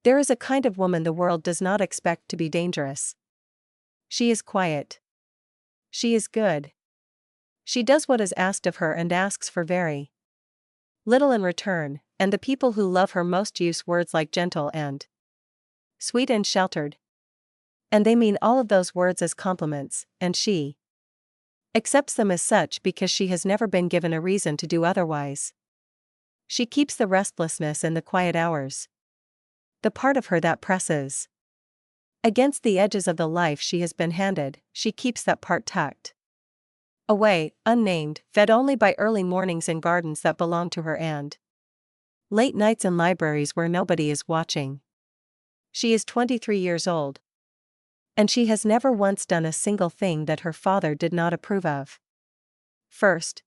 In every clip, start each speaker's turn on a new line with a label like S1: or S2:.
S1: There is a kind of woman the world does not expect to be dangerous. She is quiet. She is good. She does what is asked of her and asks for very little in return, and the people who love her most use words like gentle and sweet and sheltered. And they mean all of those words as compliments, and she accepts them as such because she has never been given a reason to do otherwise. She keeps the restlessness in the quiet hours. The part of her that presses against the edges of the life she has been handed, she keeps that part tucked away, unnamed, fed only by early mornings in gardens that belong to her and late nights in libraries where nobody is watching. She is 23 years old. And she has never once done a single thing that her father did not approve of. First.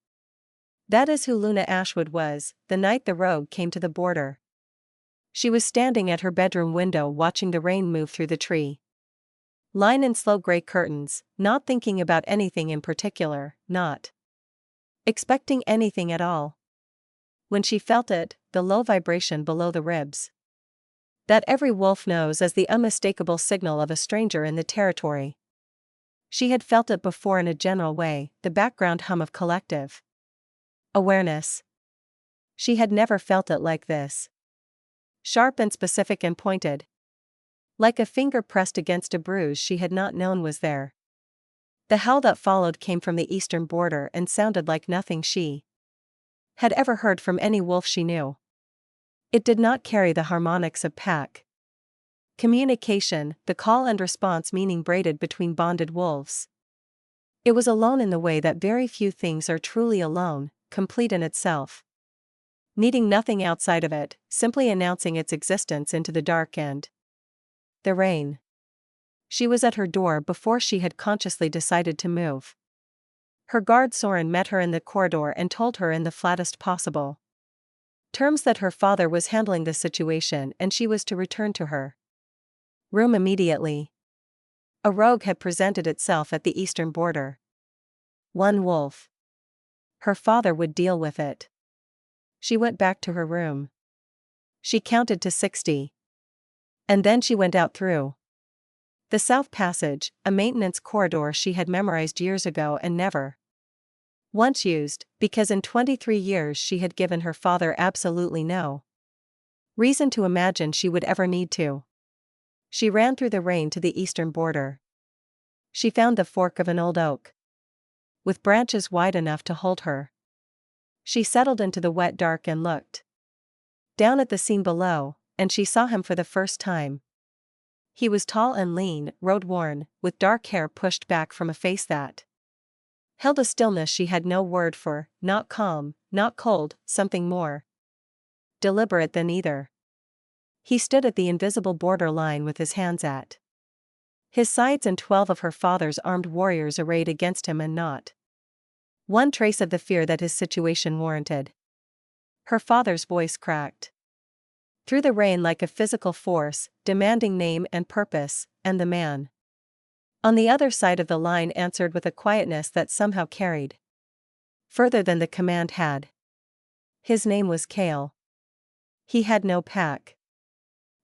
S1: That is who Luna Ashwood was, the night the rogue came to the border. She was standing at her bedroom window watching the rain move through the tree line in slow gray curtains, not thinking about anything in particular, not expecting anything at all. When she felt it, the low vibration below the ribs that every wolf knows as the unmistakable signal of a stranger in the territory. She had felt it before in a general way, the background hum of collective awareness. She had never felt it like this. Sharp and specific and pointed. Like a finger pressed against a bruise she had not known was there. The howl that followed came from the eastern border and sounded like nothing she had ever heard from any wolf she knew. It did not carry the harmonics of pack communication, the call and response meaning braided between bonded wolves. It was alone in the way that very few things are truly alone, complete in itself, needing nothing outside of it, simply announcing its existence into the dark and the rain. She was at her door before she had consciously decided to move. Her guard Soren met her in the corridor and told her in the flattest possible terms that her father was handling the situation and she was to return to her room immediately. A rogue had presented itself at the eastern border. One wolf. Her father would deal with it. She went back to her room. She counted to 60. And then she went out through the south passage, a maintenance corridor she had memorized years ago and never once used, because in 23 years she had given her father absolutely no reason to imagine she would ever need to. She ran through the rain to the eastern border. She found the fork of an old oak with branches wide enough to hold her. She settled into the wet dark and looked down at the scene below, and she saw him for the first time. He was tall and lean, road-worn, with dark hair pushed back from a face that held a stillness she had no word for, not calm, not cold, something more deliberate than either. He stood at the invisible border line with his hands at his sides and 12 of her father's armed warriors arrayed against him and not one trace of the fear that his situation warranted. Her father's voice cracked through the rain like a physical force, demanding name and purpose, and the man on the other side of the line answered with a quietness that somehow carried further than the command had. His name was Kael. He had no pack.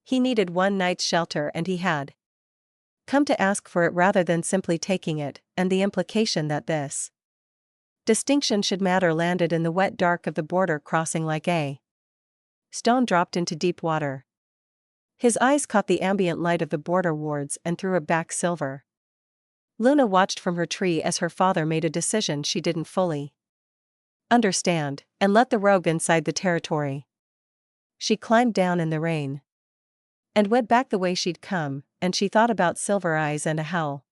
S1: He needed one night's shelter and he had come to ask for it rather than simply taking it, and the implication that this distinction should matter landed in the wet dark of the border crossing like a stone dropped into deep water. His eyes caught the ambient light of the border wards and threw it back silver. Luna watched from her tree as her father made a decision she didn't fully understand, and let the rogue inside the territory. She climbed down in the rain and went back the way she'd come, and she thought about Silver Eyes and a howl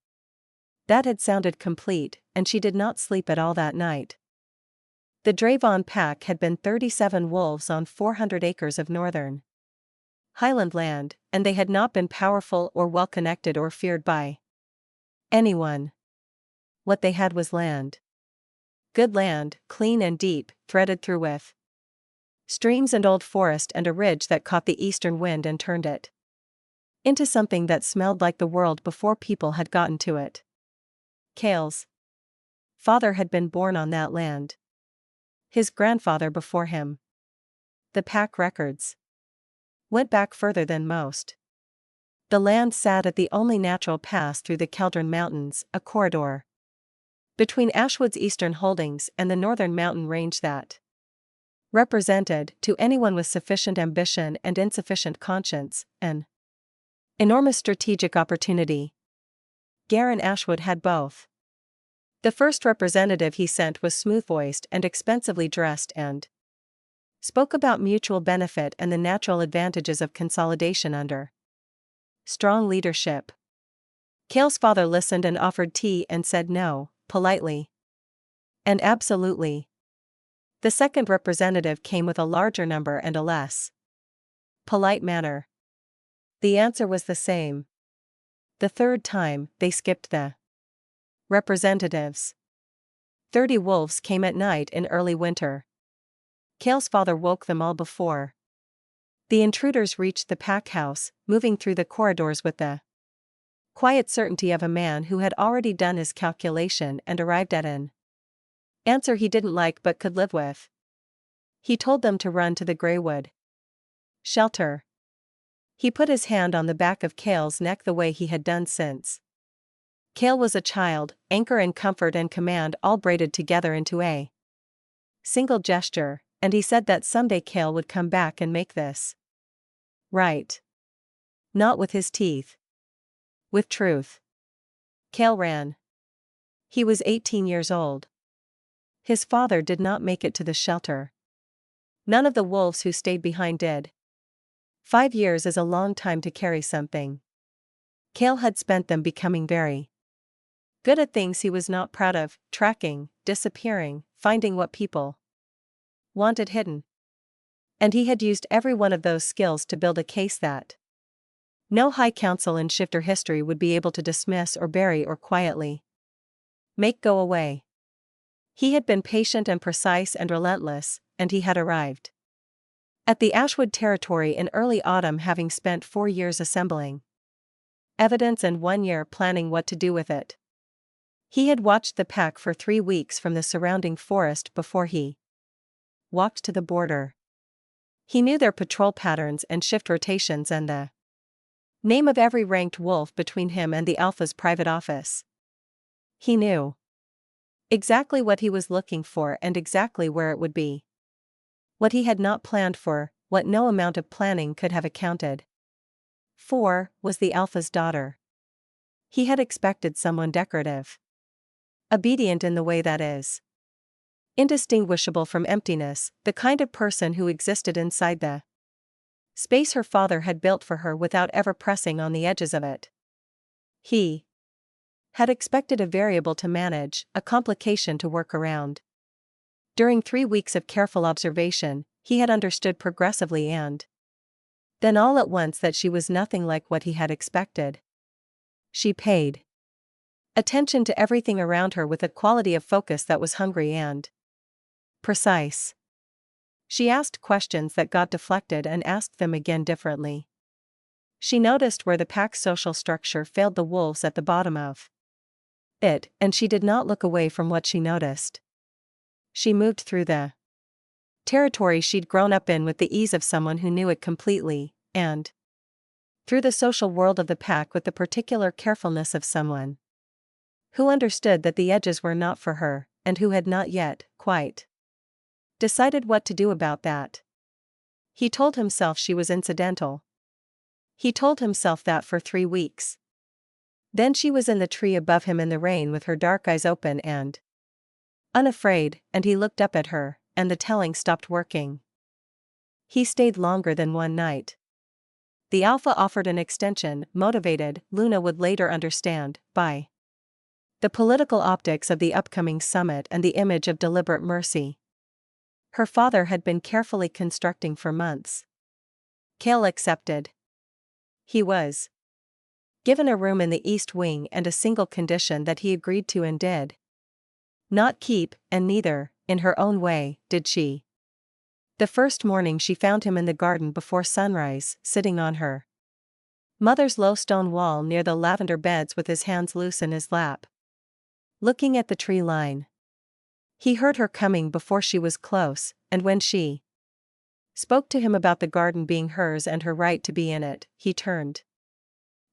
S1: that had sounded complete, and she did not sleep at all that night. The Drevon pack had been 37 wolves on 400 acres of northern highland land, and they had not been powerful or well-connected or feared by anyone. What they had was land. Good land, clean and deep, threaded through with streams and old forest and a ridge that caught the eastern wind and turned it into something that smelled like the world before people had gotten to it. Kael's father had been born on that land. His grandfather before him. The pack records went back further than most. The land sat at the only natural pass through the Kael Mountains, a corridor between Ashwood's eastern holdings and the northern mountain range that represented, to anyone with sufficient ambition and insufficient conscience, an enormous strategic opportunity. Garen Ashwood had both. The first representative he sent was smooth-voiced and expensively dressed and spoke about mutual benefit and the natural advantages of consolidation under strong leadership. Kael's father listened and offered tea and said no, politely and absolutely. The second representative came with a larger number and a less polite manner. The answer was the same. The third time, they skipped the representatives. 30 wolves came at night in early winter. Kael's father woke them all before the intruders reached the pack house, moving through the corridors with the quiet certainty of a man who had already done his calculation and arrived at an answer he didn't like but could live with. He told them to run to the Greywood shelter. He put his hand on the back of Kael's neck the way he had done since Kael was a child, anchor and comfort and command all braided together into a single gesture, and he said that someday Kael would come back and make this right. Not with his teeth. With truth. Kael ran. He was 18 years old. His father did not make it to the shelter. None of the wolves who stayed behind did. 5 years is a long time to carry something. Kael had spent them becoming very good at things he was not proud of, tracking, disappearing, finding what people wanted hidden. And he had used every one of those skills to build a case that no high council in shifter history would be able to dismiss or bury or quietly make go away. He had been patient and precise and relentless, and he had arrived at the Ashwood territory in early autumn, having spent 4 years assembling evidence and 1 year planning what to do with it. He had watched the pack for 3 weeks from the surrounding forest before he walked to the border. He knew their patrol patterns and shift rotations and the name of every ranked wolf between him and the Alpha's private office. He knew exactly what he was looking for and exactly where it would be. What he had not planned for, what no amount of planning could have accounted for, was the Alpha's daughter. He had expected someone decorative, obedient in the way that is indistinguishable from emptiness, the kind of person who existed inside the space her father had built for her without ever pressing on the edges of it. He had expected a variable to manage, a complication to work around. During 3 weeks of careful observation, he had understood progressively and then all at once that she was nothing like what he had expected. She paid attention to everything around her with a quality of focus that was hungry and precise. She asked questions that got deflected and asked them again differently. She noticed where the pack's social structure failed the wolves at the bottom of it, and she did not look away from what she noticed. She moved through the territory she'd grown up in with the ease of someone who knew it completely, and through the social world of the pack with the particular carefulness of someone who understood that the edges were not for her, and who had not yet, quite, decided what to do about that. He told himself she was incidental. He told himself that for 3 weeks. Then she was in the tree above him in the rain with her dark eyes open and unafraid, and he looked up at her, and the telling stopped working. He stayed longer than 1 night. The Alpha offered an extension, motivated, Luna would later understand, by the political optics of the upcoming summit and the image of deliberate mercy her father had been carefully constructing for months. Kael accepted. He was given a room in the East Wing and a single condition that he agreed to and did not keep, and neither, in her own way, did she. The first morning she found him in the garden before sunrise, sitting on her mother's low stone wall near the lavender beds with his hands loose in his lap, looking at the tree line. He heard her coming before she was close, and when she spoke to him about the garden being hers and her right to be in it, he turned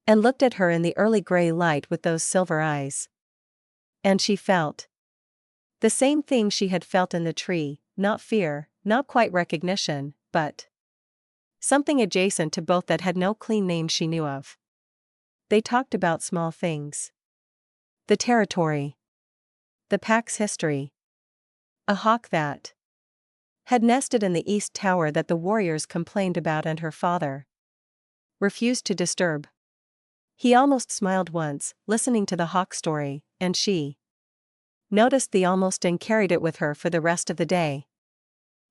S1: and looked at her in the early gray light with those silver eyes. And she felt the same thing she had felt in the tree, not fear, not quite recognition, but something adjacent to both that had no clean name she knew of. They talked about small things. The territory. The pack's history. A hawk that had nested in the east tower that the warriors complained about and her father refused to disturb. He almost smiled once, listening to the hawk story, and she noticed the almost and carried it with her for the rest of the day.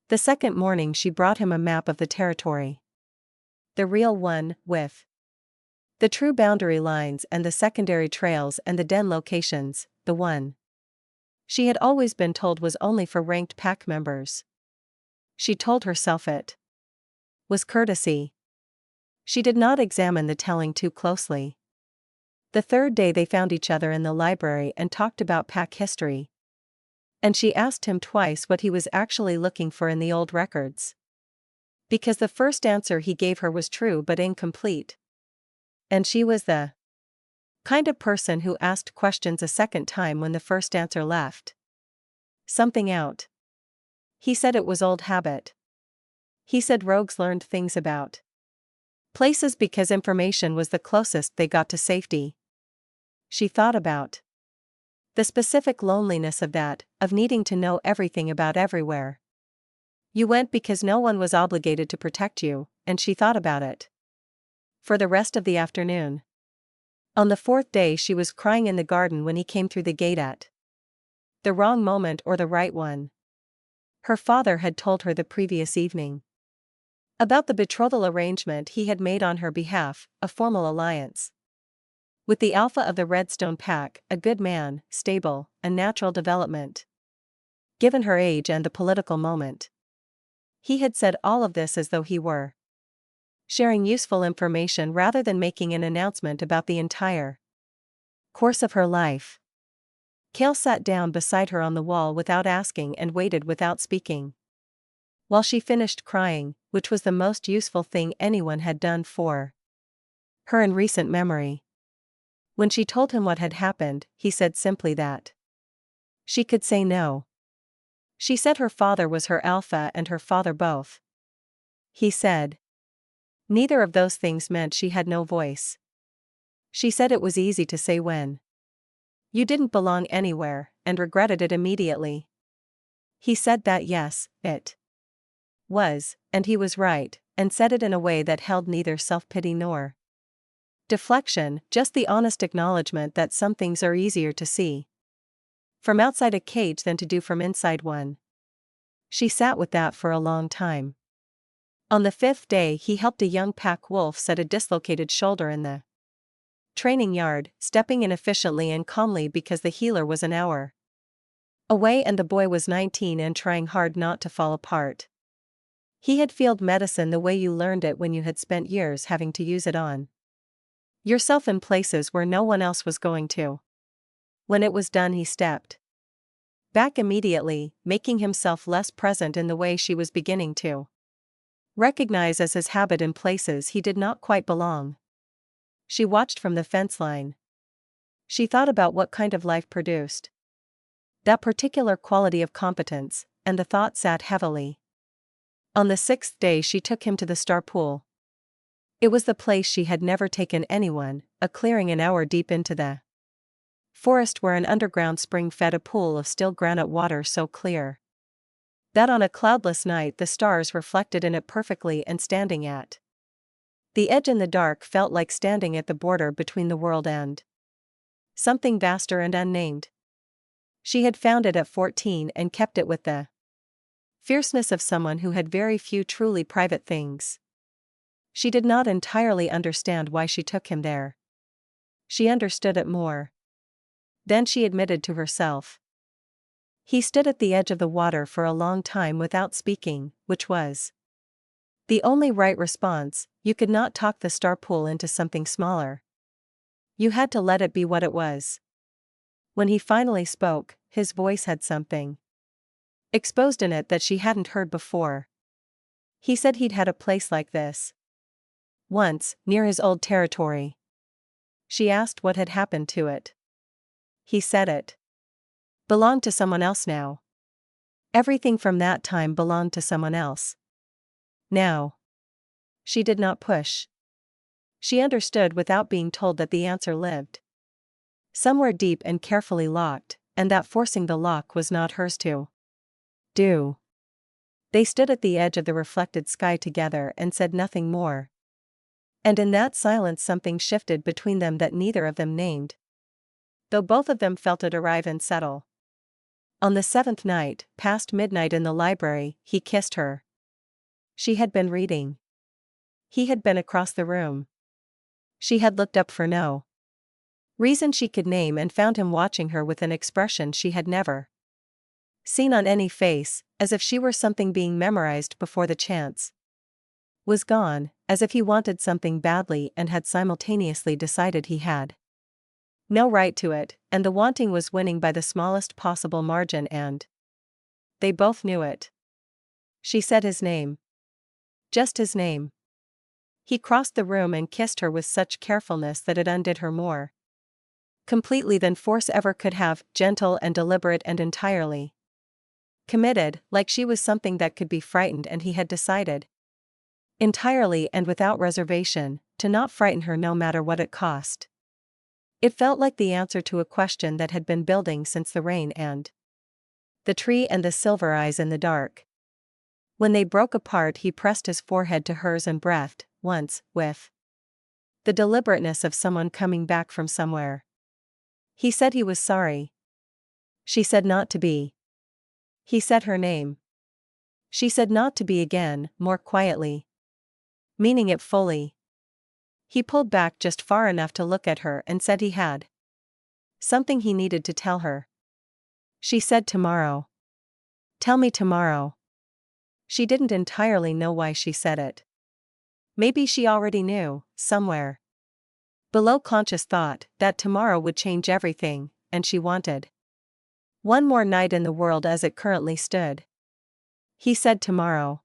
S1: The second morning she brought him a map of the territory. The real one, with the true boundary lines and the secondary trails and the den locations, the one she had always been told was only for ranked pack members. She told herself it was courtesy. She did not examine the telling too closely. The third day they found each other in the library and talked about pack history. And she asked him twice what he was actually looking for in the old records. Because the first answer he gave her was true but incomplete. And she was the kind of person who asked questions a second time when the first answer left something out. He said it was old habit. He said rogues learned things about places because information was the closest they got to safety. She thought about the specific loneliness of that, of needing to know everything about everywhere. You went because no one was obligated to protect you, and she thought about it for the rest of the afternoon. On the fourth day she was crying in the garden when he came through the gate at the wrong moment or the right one. Her father had told her the previous evening about the betrothal arrangement he had made on her behalf, a formal alliance with the alpha of the Redstone Pack, a good man, stable, and natural development. Given her age and the political moment. He had said all of this as though he were sharing useful information rather than making an announcement about the entire course of her life. Kael sat down beside her on the wall without asking and waited without speaking while she finished crying, which was the most useful thing anyone had done for her in recent memory. When she told him what had happened, he said simply that she could say no. She said her father was her alpha and her father both. He said neither of those things meant she had no voice. She said it was easy to say when you didn't belong anywhere, and regretted it immediately. He said that yes, it was, and he was right, and said it in a way that held neither self-pity nor deflection, just the honest acknowledgement that some things are easier to see from outside a cage than to do from inside one. She sat with that for a long time. On the fifth day he helped a young pack wolf set a dislocated shoulder in the training yard, stepping in efficiently and calmly because the healer was an hour away and the boy was 19 and trying hard not to fall apart. He had field medicine the way you learned it when you had spent years having to use it on yourself in places where no one else was going to. When it was done he stepped back immediately, making himself less present in the way she was beginning to recognize as his habit in places he did not quite belong. She watched from the fence line. She thought about what kind of life produced that particular quality of competence, and the thought sat heavily. On the sixth day she took him to the star pool. It was the place she had never taken anyone, a clearing an hour deep into the forest where an underground spring fed a pool of still granite water so clear that on a cloudless night the stars reflected in it perfectly, and standing at the edge in the dark felt like standing at the border between the world and something vaster and unnamed. She had found it at 14 and kept it with the fierceness of someone who had very few truly private things. She did not entirely understand why she took him there. She understood it more then she admitted to herself. He stood at the edge of the water for a long time without speaking, which was the only right response. You could not talk the star pool into something smaller. You had to let it be what it was. When he finally spoke, his voice had something exposed in it that she hadn't heard before. He said he'd had a place like this once, near his old territory. She asked what had happened to it. He said it belonged to someone else now. Everything from that time belonged to someone else. Now. She did not push. She understood without being told that the answer lived somewhere deep and carefully locked, and that forcing the lock was not hers to do. They stood at the edge of the reflected sky together and said nothing more. And in that silence something shifted between them that neither of them named, though both of them felt it arrive and settle. On the 7th night, past midnight in the library, he kissed her. She had been reading. He had been across the room. She had looked up for no reason she could name and found him watching her with an expression she had never seen on any face, as if she were something being memorized before the chance was gone, as if he wanted something badly and had simultaneously decided he had no right to it, and the wanting was winning by the smallest possible margin, and they both knew it. She said his name. Just his name. He crossed the room and kissed her with such carefulness that it undid her more completely than force ever could have, gentle and deliberate and entirely committed, like she was something that could be frightened, and he had decided entirely and without reservation to not frighten her no matter what it cost. It felt like the answer to a question that had been building since the rain and the tree and the silver eyes in the dark. When they broke apart, he pressed his forehead to hers and breathed, once, with the deliberateness of someone coming back from somewhere. He said he was sorry. She said not to be. He said her name. She said not to be again, more quietly, meaning it fully. He pulled back just far enough to look at her and said he had something he needed to tell her. She said tomorrow. Tell me tomorrow. She didn't entirely know why she said it. Maybe she already knew, somewhere below conscious thought, that tomorrow would change everything, and she wanted one more night in the world as it currently stood. He said tomorrow.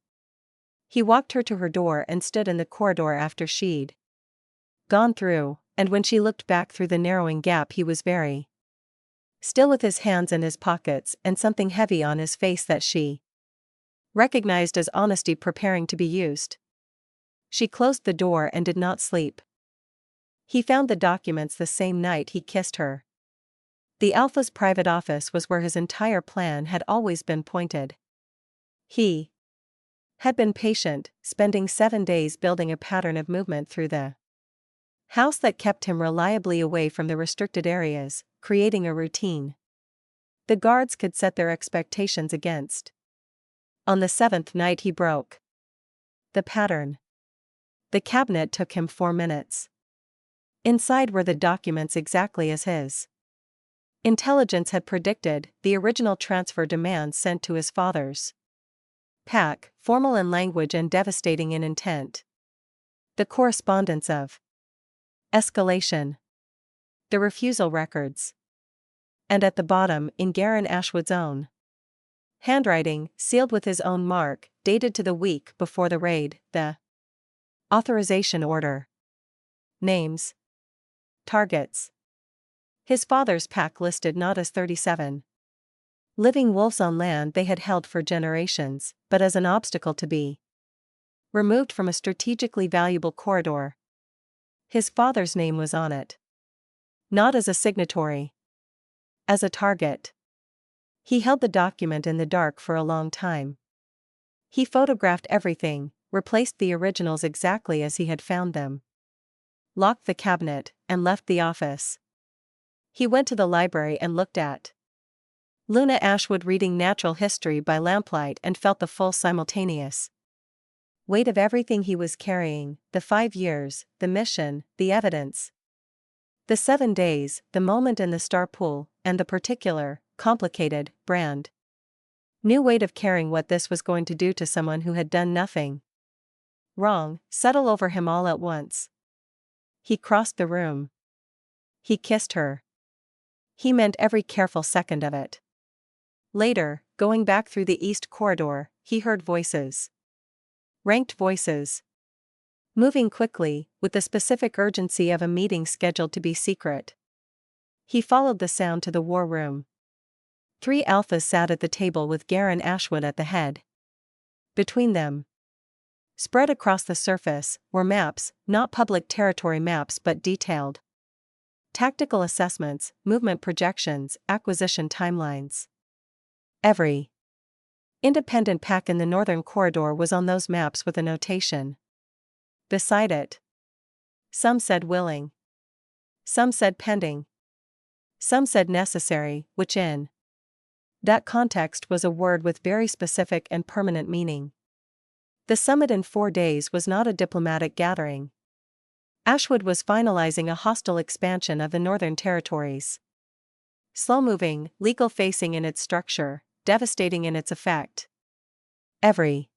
S1: He walked her to her door and stood in the corridor after she'd gone through, and when she looked back through the narrowing gap he was very still, with his hands in his pockets and something heavy on his face that she recognized as honesty preparing to be used. She closed the door and did not sleep. He found the documents the same night he kissed her. The Alpha's private office was where his entire plan had always been pointed. He had been patient, spending 7 days building a pattern of movement through the house that kept him reliably away from the restricted areas, creating a routine the guards could set their expectations against. On the 7th night he broke the pattern. The cabinet took him 4 minutes. Inside were the documents exactly as his intelligence had predicted, the original transfer demands sent to his father's pack, formal in language and devastating in intent. The correspondence of escalation. The refusal records. And at the bottom, in Garen Ashwood's own handwriting, sealed with his own mark, dated to the week before the raid, the authorization order. Names. Targets. His father's pack listed not as 37 living wolves on land they had held for generations, but as an obstacle to be removed from a strategically valuable corridor. His father's name was on it. Not as a signatory. As a target. He held the document in the dark for a long time. He photographed everything, replaced the originals exactly as he had found them, locked the cabinet, and left the office. He went to the library and looked at Luna Ashwood reading natural history by lamplight and felt the full simultaneous weight of everything he was carrying, the 5 years, the mission, the evidence, the 7 days, the moment in the star pool, and the particular, complicated, brand new weight of caring what this was going to do to someone who had done nothing wrong, settle over him all at once. He crossed the room. He kissed her. He meant every careful second of it. Later, going back through the east corridor, he heard voices. Ranked voices. Moving quickly, with the specific urgency of a meeting scheduled to be secret. He followed the sound to the war room. 3 alphas sat at the table with Garen Ashwood at the head. Between them, spread across the surface, were maps, not public territory maps but detailed. Tactical assessments, movement projections, acquisition timelines. Every independent pack in the northern corridor was on those maps with a notation beside it. Some said willing. Some said pending. Some said necessary, which in that context was a word with very specific and permanent meaning. The summit in 4 days was not a diplomatic gathering. Ashwood was finalizing a hostile expansion of the Northern Territories. Slow-moving, legal-facing in its structure, devastating in its effect. Every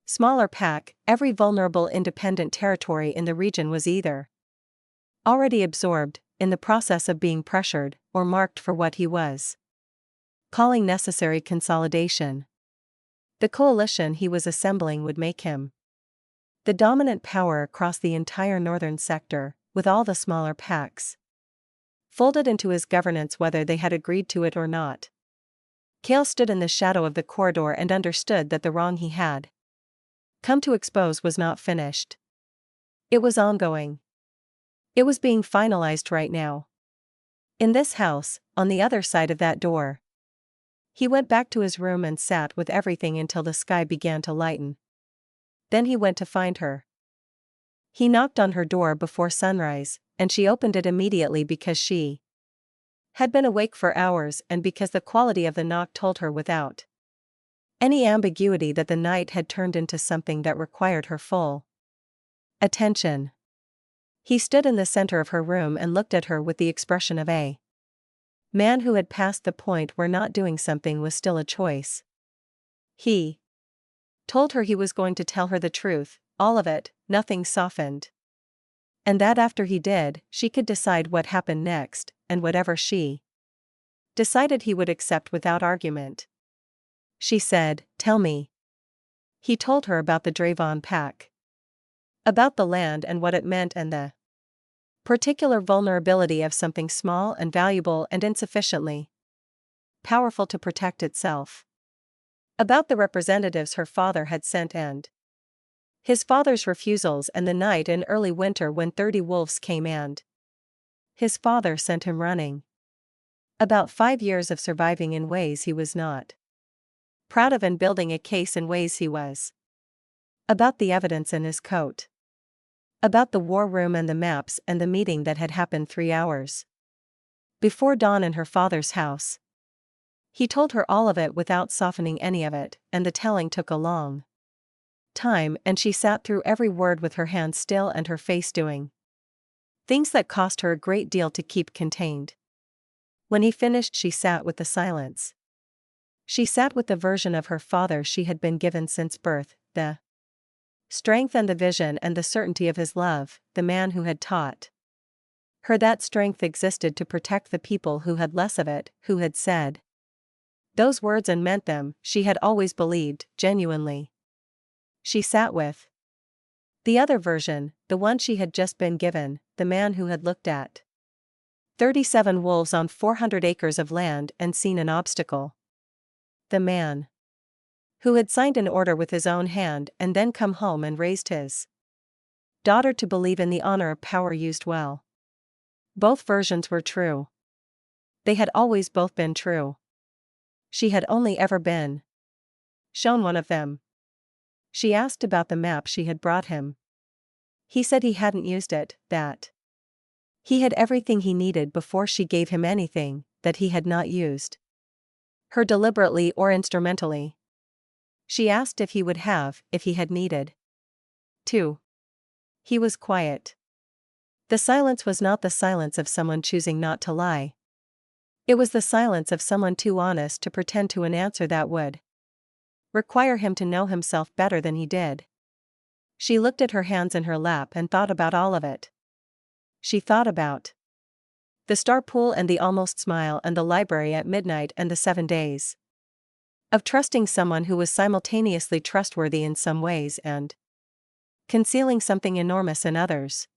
S1: smaller pack, every vulnerable independent territory in the region was either already absorbed, in the process of being pressured, or marked for what he was calling necessary consolidation. The coalition he was assembling would make him the dominant power across the entire northern sector, with all the smaller packs folded into his governance whether they had agreed to it or not. Kael stood in the shadow of the corridor and understood that the wrong he had come to expose was not finished. It was ongoing. It was being finalized right now. In this house, on the other side of that door. He went back to his room and sat with everything until the sky began to lighten. Then he went to find her. He knocked on her door before sunrise, and she opened it immediately because she had been awake for hours and because the quality of the knock told her without any ambiguity that the night had turned into something that required her full attention. He stood in the center of her room and looked at her with the expression of a man who had passed the point where not doing something was still a choice. He told her he was going to tell her the truth, all of it, nothing softened. And that after he did, she could decide what happened next, and whatever she decided he would accept without argument. She said, "Tell me." He told her about the Drevon pack. About the land and what it meant and the particular vulnerability of something small and valuable and insufficiently powerful to protect itself. About the representatives her father had sent and his father's refusals and the night in early winter when 30 wolves came and his father sent him running. About 5 years of surviving in ways he was not proud of and building a case in ways he was. About the evidence in his coat. About the war room and the maps and the meeting that had happened 3 hours before dawn in her father's house. He told her all of it without softening any of it, and the telling took a long time, and she sat through every word with her hands still and her face doing things that cost her a great deal to keep contained. When he finished, she sat with the silence. She sat with the version of her father she had been given since birth, the strength and the vision and the certainty of his love, the man who had taught her that strength existed to protect the people who had less of it, who had said those words and meant them, she had always believed, genuinely. She sat with the other version, the one she had just been given, the man who had looked at 37 wolves on 400 acres of land and seen an obstacle. The man who had signed an order with his own hand and then come home and raised his daughter to believe in the honor of power used well. Both versions were true. They had always both been true. She had only ever been shown one of them. She asked about the map she had brought him. He said he hadn't used it, that he had everything he needed before she gave him anything that he had not used her deliberately or instrumentally. She asked if he would have, if he had needed to. He was quiet. The silence was not the silence of someone choosing not to lie. It was the silence of someone too honest to pretend to an answer that would require him to know himself better than he did. She looked at her hands in her lap and thought about all of it. She thought about the star pool and the almost smile and the library at midnight and the 7 days Of trusting someone who was simultaneously trustworthy in some ways and concealing something enormous in others.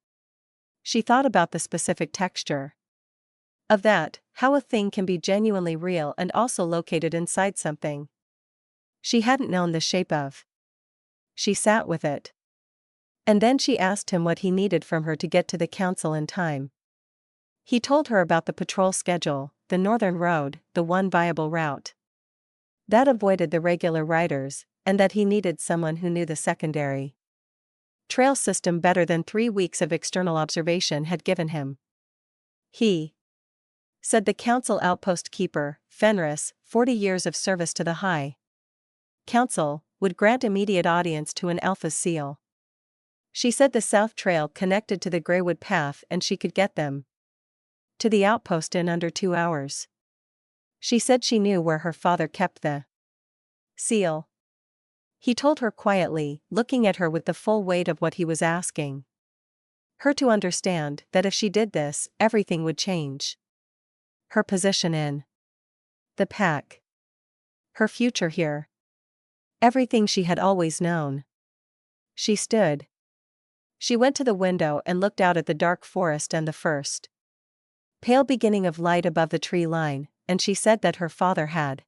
S1: She thought about the specific texture of that, how a thing can be genuinely real and also located inside something she hadn't known the shape of. She sat with it. And then she asked him what he needed from her to get to the council in time. He told her about the patrol schedule, the northern road, the one viable route that avoided the regular riders, and that he needed someone who knew the secondary trail system better than 3 weeks of external observation had given him. He said the council outpost keeper, Fenris, 40 years of service to the High Council, would grant immediate audience to an alpha seal. She said the South Trail connected to the Greywood Path and she could get them to the outpost in under 2 hours. She said she knew where her father kept the seal. He told her quietly, looking at her with the full weight of what he was asking her to understand that if she did this, everything would change. Her position in the pack. Her future here. Everything she had always known. She stood. She went to the window and looked out at the dark forest and the first pale beginning of light above the tree line, and she said that her father had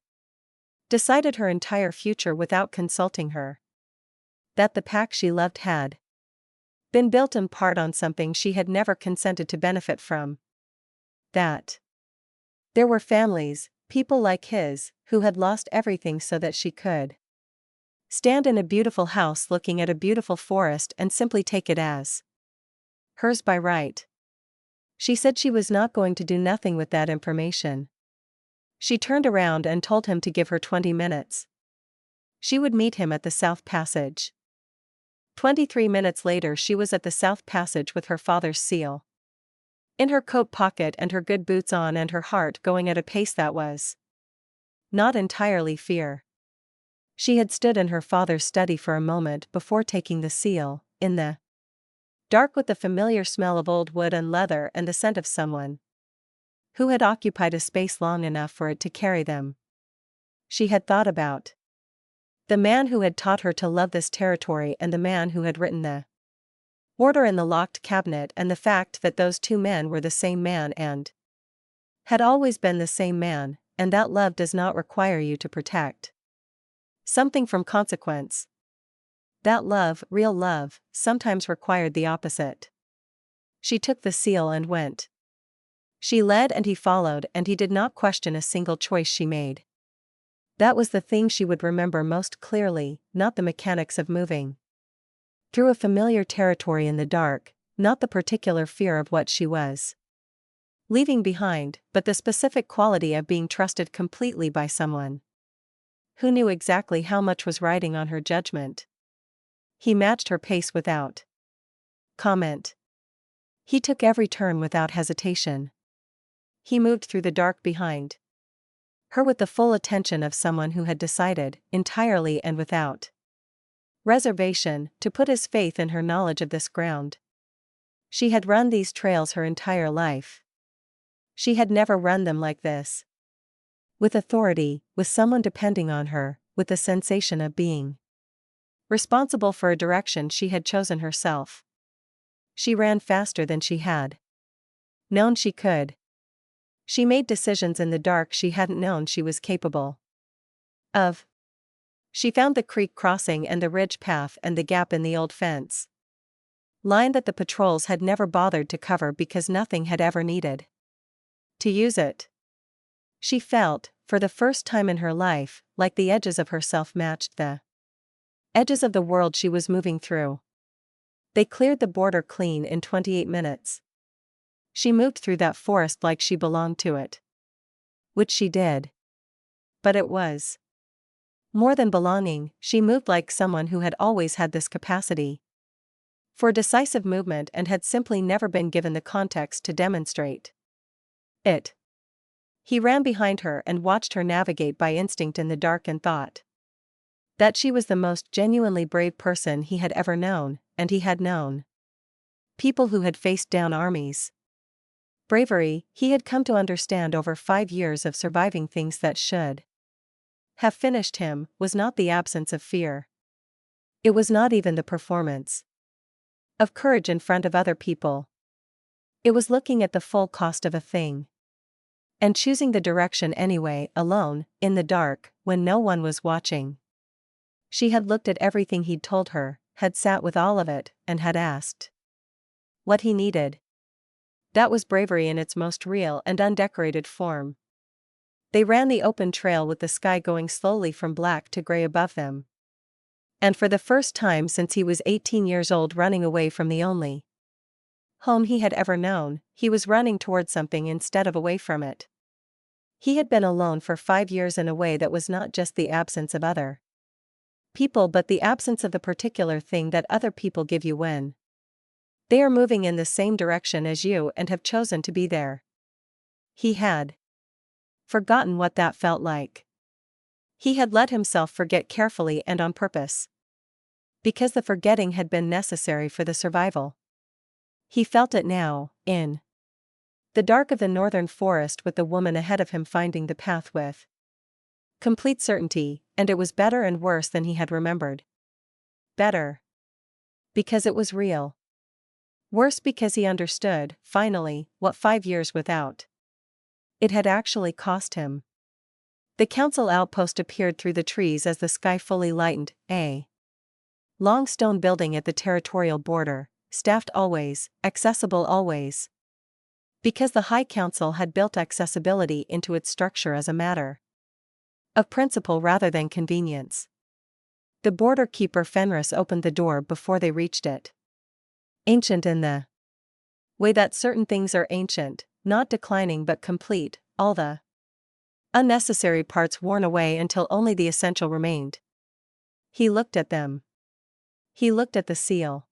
S1: decided her entire future without consulting her. That the pack she loved had been built in part on something she had never consented to benefit from. That there were families, people like his, who had lost everything so that she could stand in a beautiful house looking at a beautiful forest and simply take it as hers by right. She said she was not going to do nothing with that information. She turned around and told him to give her 20 minutes. She would meet him at the South Passage. 23 minutes later she was at the South Passage with her father's seal in her coat pocket and her good boots on and her heart going at a pace that was not entirely fear. She had stood in her father's study for a moment before taking the seal, in the dark with the familiar smell of old wood and leather and the scent of someone who had occupied a space long enough for it to carry them. She had thought about the man who had taught her to love this territory and the man who had written the order in the locked cabinet and the fact that those two men were the same man and had always been the same man, and that love does not require you to protect something from consequence. That love, real love, sometimes required the opposite. She took the seal and went. She led and he followed and he did not question a single choice she made. That was the thing she would remember most clearly, not the mechanics of moving through a familiar territory in the dark, not the particular fear of what she was leaving behind, but the specific quality of being trusted completely by someone who knew exactly how much was riding on her judgment. He matched her pace without comment. He took every turn without hesitation. He moved through the dark behind her with the full attention of someone who had decided, entirely and without reservation, to put his faith in her knowledge of this ground. She had run these trails her entire life. She had never run them like this. With authority, with someone depending on her, with the sensation of being responsible for a direction she had chosen herself. She ran faster than she had known she could. She made decisions in the dark she hadn't known she was capable of. She found the creek crossing and the ridge path and the gap in the old fence line that the patrols had never bothered to cover because nothing had ever needed to use it. She felt, for the first time in her life, like the edges of herself matched the edges of the world she was moving through. They cleared the border clean in 28 minutes. She moved through that forest like she belonged to it. Which she did. But it was more than belonging, she moved like someone who had always had this capacity for decisive movement and had simply never been given the context to demonstrate it. He ran behind her and watched her navigate by instinct in the dark and thought that she was the most genuinely brave person he had ever known, and he had known people who had faced down armies. Bravery, he had come to understand over 5 years of surviving things that should have finished him was not the absence of fear. It was not even the performance of courage in front of other people. It was looking at the full cost of a thing. And choosing the direction anyway, alone, in the dark, when no one was watching. She had looked at everything he'd told her, had sat with all of it, and had asked what he needed. That was bravery in its most real and undecorated form. They ran the open trail with the sky going slowly from black to gray above them. And for the first time since he was 18 years old, running away from the only home he had ever known, he was running toward something instead of away from it. He had been alone for 5 years in a way that was not just the absence of other people but the absence of the particular thing that other people give you when they are moving in the same direction as you and have chosen to be there. He had forgotten what that felt like. He had let himself forget carefully and on purpose. Because the forgetting had been necessary for the survival. He felt it now, in the dark of the northern forest, with the woman ahead of him finding the path with complete certainty, and it was better and worse than he had remembered. Better because it was real. Worse because he understood, finally, what 5 years without it had actually cost him. The council outpost appeared through the trees as the sky fully lightened, a long stone building at the territorial border, staffed always, accessible always. Because the High Council had built accessibility into its structure as a matter of principle rather than convenience. The border keeper Fenris opened the door before they reached it. Ancient in the way that certain things are ancient, not declining but complete, all the unnecessary parts worn away until only the essential remained. He looked at them. He looked at the seal.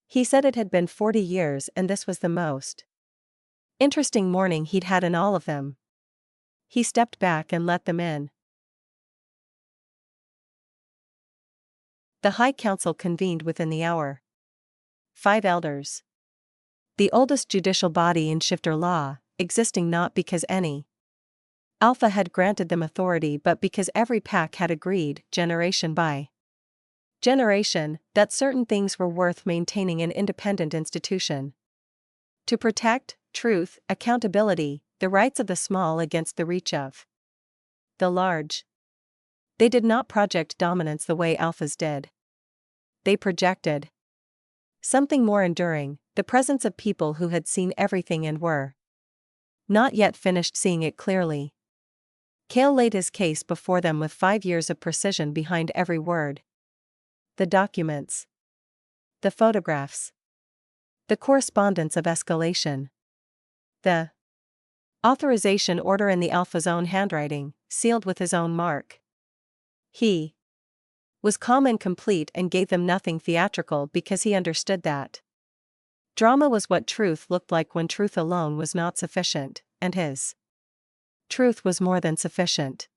S1: He said it had been 40 years and this was the most interesting morning he'd had in all of them. He stepped back and let them in. The High Council convened within the hour. 5 elders. The oldest judicial body in shifter law, existing not because any Alpha had granted them authority but because every pack had agreed, generation by generation, that certain things were worth maintaining an independent institution. To protect truth, accountability, the rights of the small against the reach of the large. They did not project dominance the way alphas did. They projected something more enduring, the presence of people who had seen everything and were not yet finished seeing it clearly. Kael laid his case before them with 5 years of precision behind every word. The documents. The photographs. The correspondence of escalation. The authorization order in the Alpha's own handwriting, sealed with his own mark. He was calm and complete and gave them nothing theatrical because he understood that drama was what truth looked like when truth alone was not sufficient, and his truth was more than sufficient.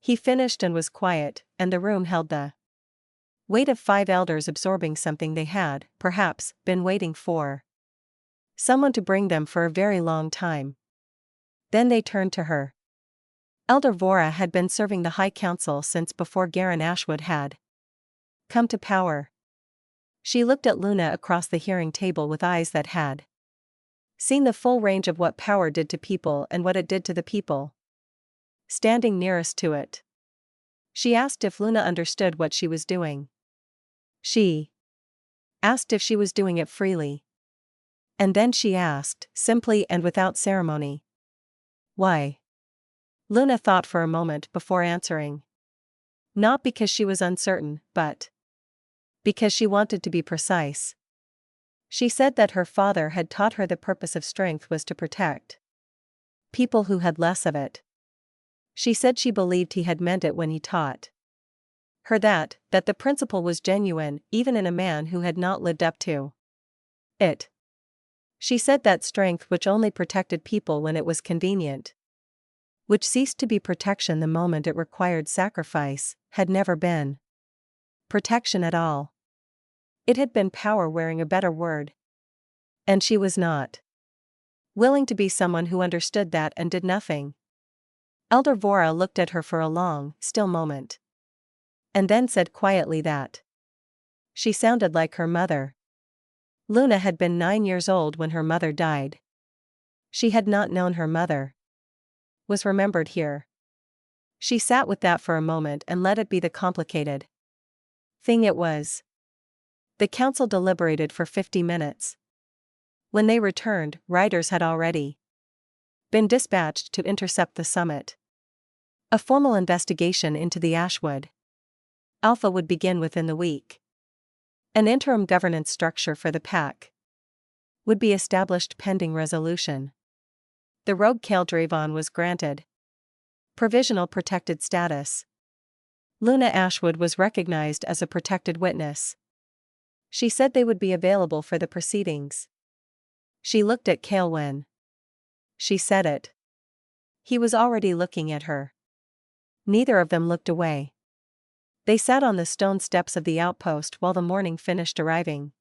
S1: He finished and was quiet, and the room held the weight of 5 elders absorbing something they had, perhaps, been waiting for someone to bring them for a very long time. Then they turned to her. Elder Vora had been serving the High Council since before Garen Ashwood had come to power. She looked at Luna across the hearing table with eyes that had seen the full range of what power did to people and what it did to the people standing nearest to it. She asked if Luna understood what she was doing. She asked if she was doing it freely. And then she asked, simply and without ceremony, why? Luna thought for a moment before answering. Not because she was uncertain, but because she wanted to be precise. She said that her father had taught her the purpose of strength was to protect people who had less of it. She said she believed he had meant it when he taught her that the principle was genuine even in a man who had not lived up to it. She said that strength which only protected people when it was convenient, which ceased to be protection the moment it required sacrifice, had never been protection at all. It had been power wearing a better word. And she was not willing to be someone who understood that and did nothing. Elder Vora looked at her for a long, still moment. And then said quietly that she sounded like her mother. Luna had been 9 years old when her mother died. She had not known her mother. Was remembered here. She sat with that for a moment and let it be the complicated thing it was. The council deliberated for 50 minutes. When they returned, riders had already been dispatched to intercept the summit. A formal investigation into the Ashwood Alpha would begin within the week. An interim governance structure for the pack would be established pending resolution. The rogue Kael Drevon was granted provisional protected status. Luna Ashwood was recognized as a protected witness. She said they would be available for the proceedings. She looked at Kael when she said it. He was already looking at her. Neither of them looked away. They sat on the stone steps of the outpost while the morning finished arriving.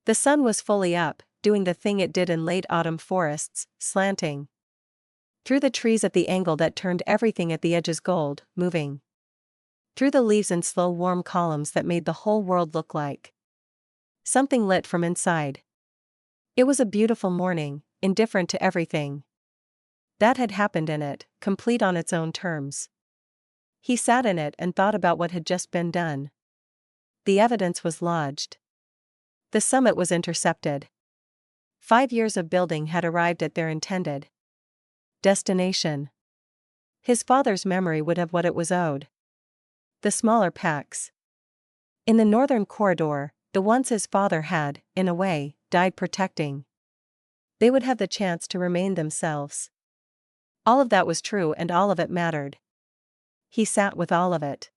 S1: The sun was fully up, doing the thing it did in late autumn forests, slanting through the trees at the angle that turned everything at the edges gold, moving through the leaves in slow warm columns that made the whole world look like something lit from inside. It was a beautiful morning, indifferent to everything that had happened in it, complete on its own terms. He sat in it and thought about what had just been done. The evidence was lodged. The summit was intercepted. 5 years of building had arrived at their intended destination. His father's memory would have what it was owed. The smaller packs in the northern corridor, the ones his father had, in a way, died protecting. They would have the chance to remain themselves. All of that was true and all of it mattered. He sat with all of it.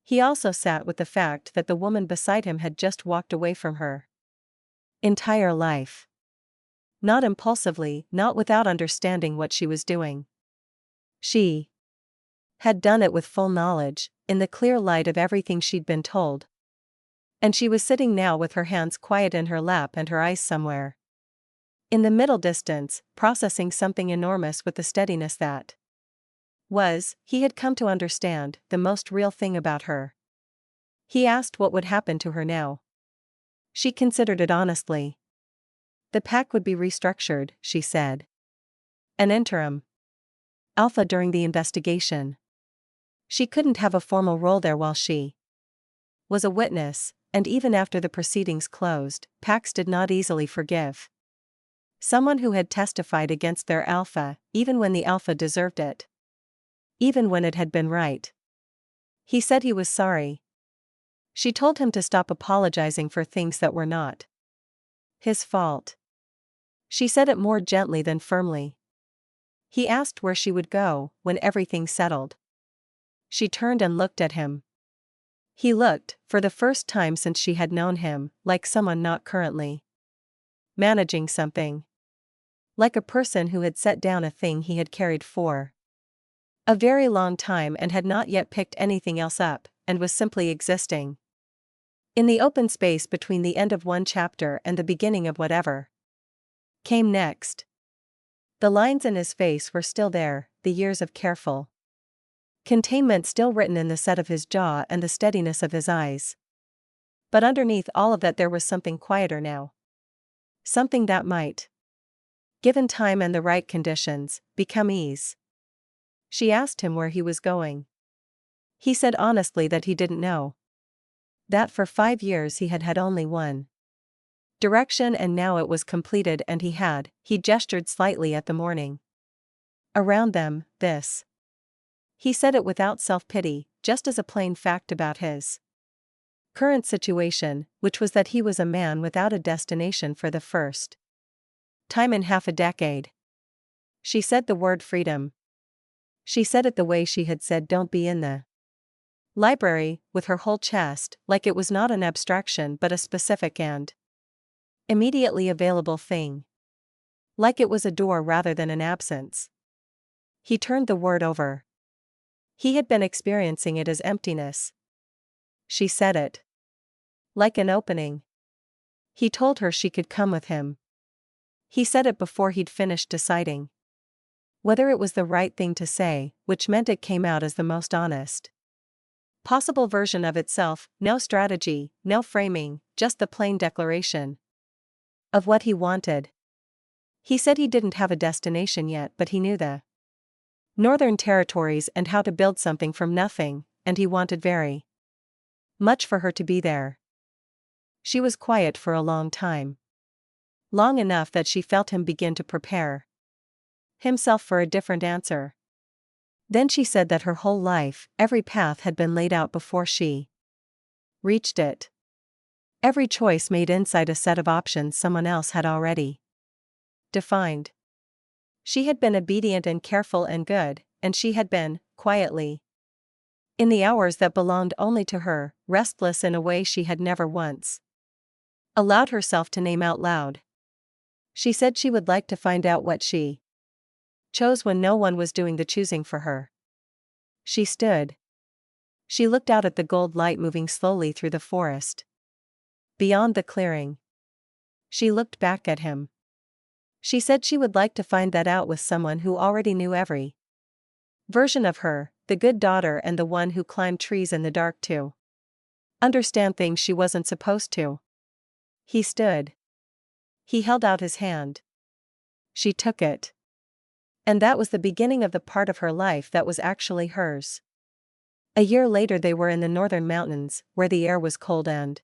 S1: He also sat with the fact that the woman beside him had just walked away from her entire life. Not impulsively, not without understanding what she was doing. She had done it with full knowledge, in the clear light of everything she'd been told. And she was sitting now with her hands quiet in her lap and her eyes somewhere in the middle distance, processing something enormous with the steadiness that he had come to understand, the most real thing about her. He asked what would happen to her now. She considered it honestly. The pack would be restructured, she said. An interim alpha during the investigation. She couldn't have a formal role there while she was a witness, and even after the proceedings closed, packs did not easily forgive someone who had testified against their alpha, even when the alpha deserved it. Even when it had been right. He said he was sorry. She told him to stop apologizing for things that were not his fault. She said it more gently than firmly. He asked where she would go, when everything settled. She turned and looked at him. He looked, for the first time since she had known him, like someone not currently managing something. Like a person who had set down a thing he had carried for a very long time and had not yet picked anything else up, and was simply existing in the open space between the end of one chapter and the beginning of whatever came next. The lines in his face were still there, the years of careful containment still written in the set of his jaw and the steadiness of his eyes. But underneath all of that there was something quieter now. Something that might, given time and the right conditions, become ease. She asked him where he was going. He said honestly that he didn't know. That for 5 years he had had only one direction, and now it was completed, and he gestured slightly at the morning around them. He said it without self-pity, just as a plain fact about his current situation, which was that he was a man without a destination for the first time in half a decade. She said the word freedom. She said it the way she had said don't be in the library, with her whole chest, like it was not an abstraction but a specific and immediately available thing. Like it was a door rather than an absence. He turned the word over. He had been experiencing it as emptiness. She said it like an opening. He told her she could come with him. He said it before he'd finished deciding. Whether it was the right thing to say, which meant it came out as the most honest possible version of itself, no strategy, no framing, just the plain declaration of what he wanted. He said he didn't have a destination yet, but he knew the Northern Territories and how to build something from nothing, and he wanted very much for her to be there. She was quiet for a long time. Long enough that she felt him begin to prepare himself for a different answer. Then she said that her whole life, every path had been laid out before she reached it. Every choice made inside a set of options someone else had already defined. She had been obedient and careful and good, and she had been, quietly, in the hours that belonged only to her, restless in a way she had never once allowed herself to name out loud. She said she would like to find out what she chose when no one was doing the choosing for her. She stood. She looked out at the gold light moving slowly through the forest. Beyond the clearing. She looked back at him. She said she would like to find that out with someone who already knew every version of her, the good daughter and the one who climbed trees in the dark to understand things she wasn't supposed to. He stood. He held out his hand. She took it. And that was the beginning of the part of her life that was actually hers. A year later they were in the northern mountains, where the air was cold and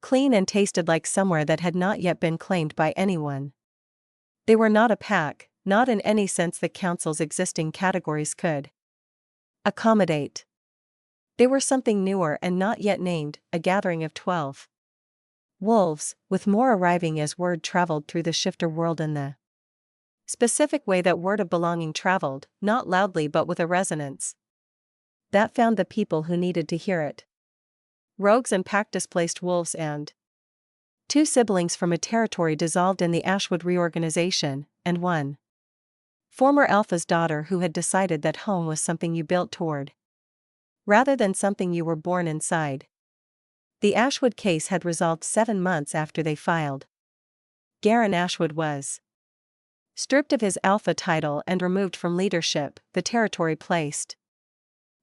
S1: clean and tasted like somewhere that had not yet been claimed by anyone. They were not a pack, not in any sense the council's existing categories could accommodate. They were something newer and not yet named, a gathering of 12 wolves, with more arriving as word traveled through the shifter world in the specific way that word of belonging traveled, not loudly but with a resonance that found the people who needed to hear it. Rogues and pack-displaced wolves and 2 siblings from a territory dissolved in the Ashwood reorganization, and 1 former alpha's daughter who had decided that home was something you built toward rather than something you were born inside. The Ashwood case had resolved 7 months after they filed. Garen Ashwood was stripped of his alpha title and removed from leadership, the territory placed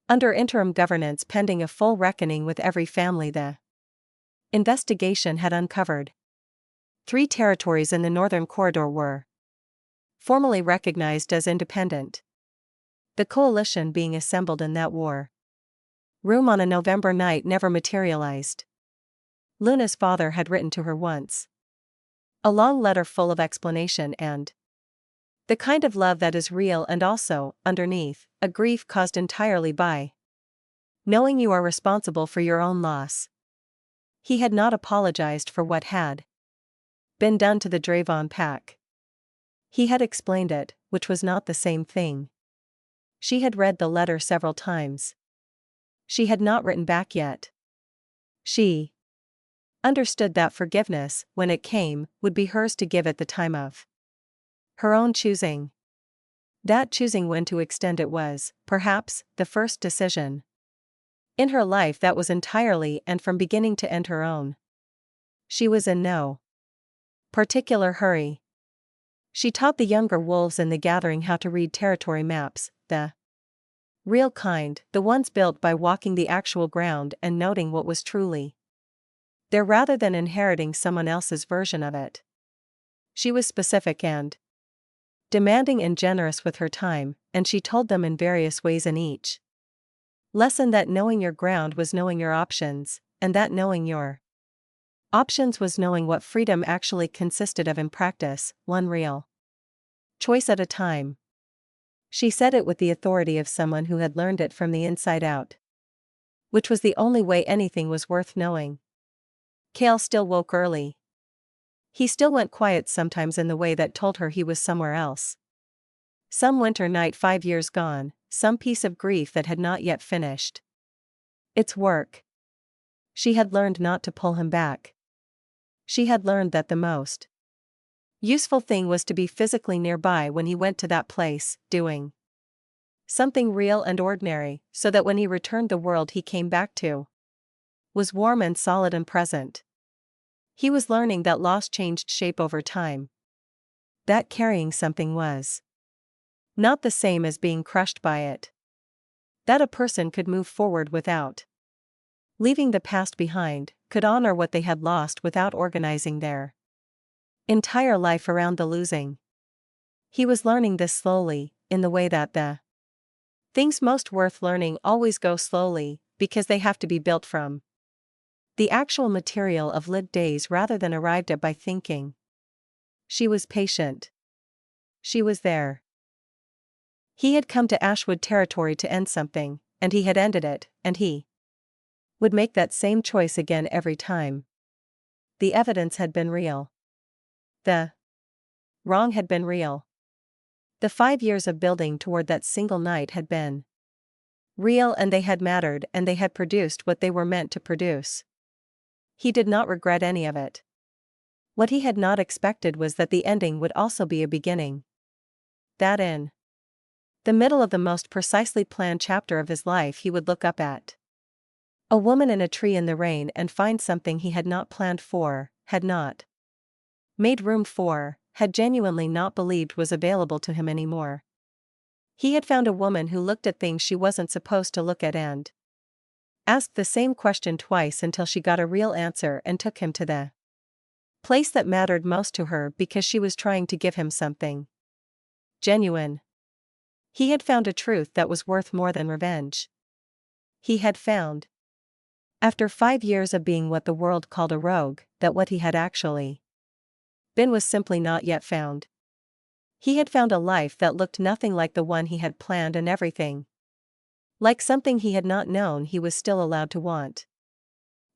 S1: under interim governance pending a full reckoning with every family the investigation had uncovered. 3 territories in the northern corridor were formally recognized as independent. The coalition being assembled in that war room on a November night never materialized. Luna's father had written to her once. A long letter full of explanation and the kind of love that is real and also, underneath, a grief caused entirely by knowing you are responsible for your own loss. He had not apologized for what had been done to the Drevon pack. He had explained it, which was not the same thing. She had read the letter several times. She had not written back yet. She understood that forgiveness, when it came, would be hers to give at the time of her own choosing. That choosing when to extend it was, perhaps, the first decision in her life that was entirely and from beginning to end her own. She was in no particular hurry. She taught the younger wolves in the gathering how to read territory maps, the real kind, the ones built by walking the actual ground and noting what was truly there rather than inheriting someone else's version of it. She was specific and demanding and generous with her time, and she told them in various ways in each lesson that knowing your ground was knowing your options, and that knowing your options was knowing what freedom actually consisted of in practice, one real choice at a time. She said it with the authority of someone who had learned it from the inside out. Which was the only way anything was worth knowing. Kael still woke early. He still went quiet sometimes in the way that told her he was somewhere else. Some winter night 5 years gone, some piece of grief that had not yet finished its work. She had learned not to pull him back. She had learned that the most useful thing was to be physically nearby when he went to that place, doing something real and ordinary, so that when he returned the world he came back to was warm and solid and present. He was learning that loss changed shape over time. That carrying something was Not the same as being crushed by it. That a person could move forward without leaving the past behind, could honor what they had lost without organizing their entire life around the losing. He was learning this slowly, in the way that the things most worth learning always go slowly, because they have to be built from the actual material of lived days rather than arrived at by thinking. She was patient. She was there. He had come to Ashwood territory to end something, and he had ended it, and he would make that same choice again every time. The evidence had been real. The wrong had been real. The 5 years of building toward that single night had been real, and they had mattered, and they had produced what they were meant to produce. He did not regret any of it. What he had not expected was that the ending would also be a beginning. That in the middle of the most precisely planned chapter of his life he would look up at a woman in a tree in the rain and find something he had not planned for, had not made room for, had genuinely not believed was available to him anymore. He had found a woman who looked at things she wasn't supposed to look at and asked the same question twice until she got a real answer and took him to the place that mattered most to her because she was trying to give him something genuine. He had found a truth that was worth more than revenge. He had found, after 5 years of being what the world called a rogue, that what he had actually been was simply not yet found. He had found a life that looked nothing like the one he had planned, and everything like something he had not known he was still allowed to want.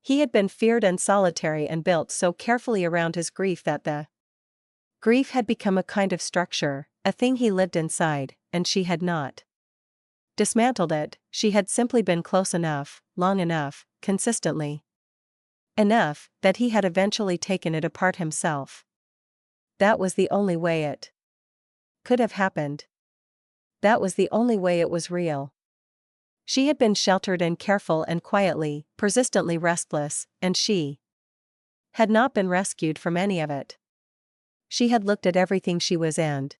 S1: He had been feared and solitary and built so carefully around his grief that the grief had become a kind of structure, a thing he lived inside, and she had not dismantled it. She had simply been close enough, long enough, consistently enough, that he had eventually taken it apart himself. That was the only way it could have happened. That was the only way it was real. She had been sheltered and careful and quietly, persistently restless, and she had not been rescued from any of it. She had looked at everything she was and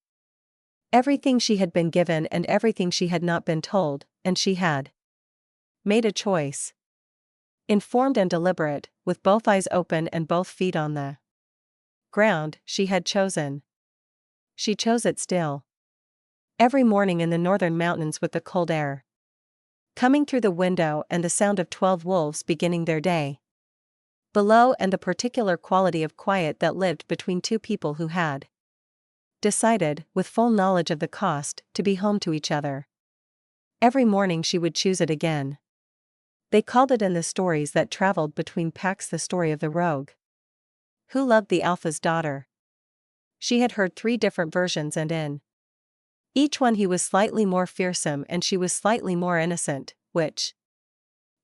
S1: everything she had been given and everything she had not been told, and she had made a choice. Informed and deliberate, with both eyes open and both feet on the ground, she had chosen. She chose it still. Every morning in the northern mountains, with the cold air coming through the window and the sound of 12 wolves beginning their day below, and the particular quality of quiet that lived between two people who had decided, with full knowledge of the cost, to be home to each other. Every morning she would choose it again. They called it in the stories that traveled between packs the story of the rogue who loved the alpha's daughter. She had heard 3 different versions, and in each one he was slightly more fearsome and she was slightly more innocent, which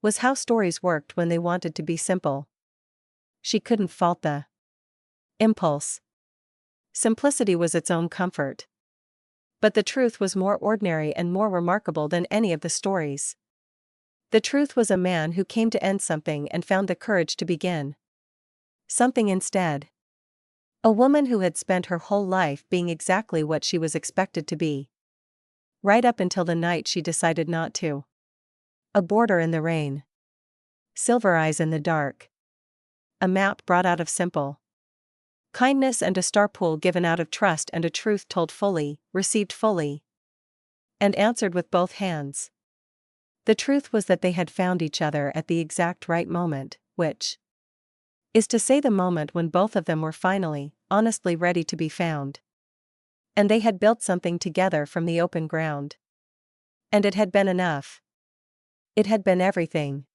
S1: was how stories worked when they wanted to be simple. She couldn't fault the impulse. Simplicity was its own comfort. But the truth was more ordinary and more remarkable than any of the stories. The truth was a man who came to end something and found the courage to begin something instead. A woman who had spent her whole life being exactly what she was expected to be, right up until the night she decided not to. A border in the rain. Silver eyes in the dark. A map brought out of simple kindness, and a star pool given out of trust, and a truth told fully, received fully, and answered with both hands. The truth was that they had found each other at the exact right moment, which is to say the moment when both of them were finally, honestly ready to be found. And they had built something together from the open ground. And it had been enough. It had been everything.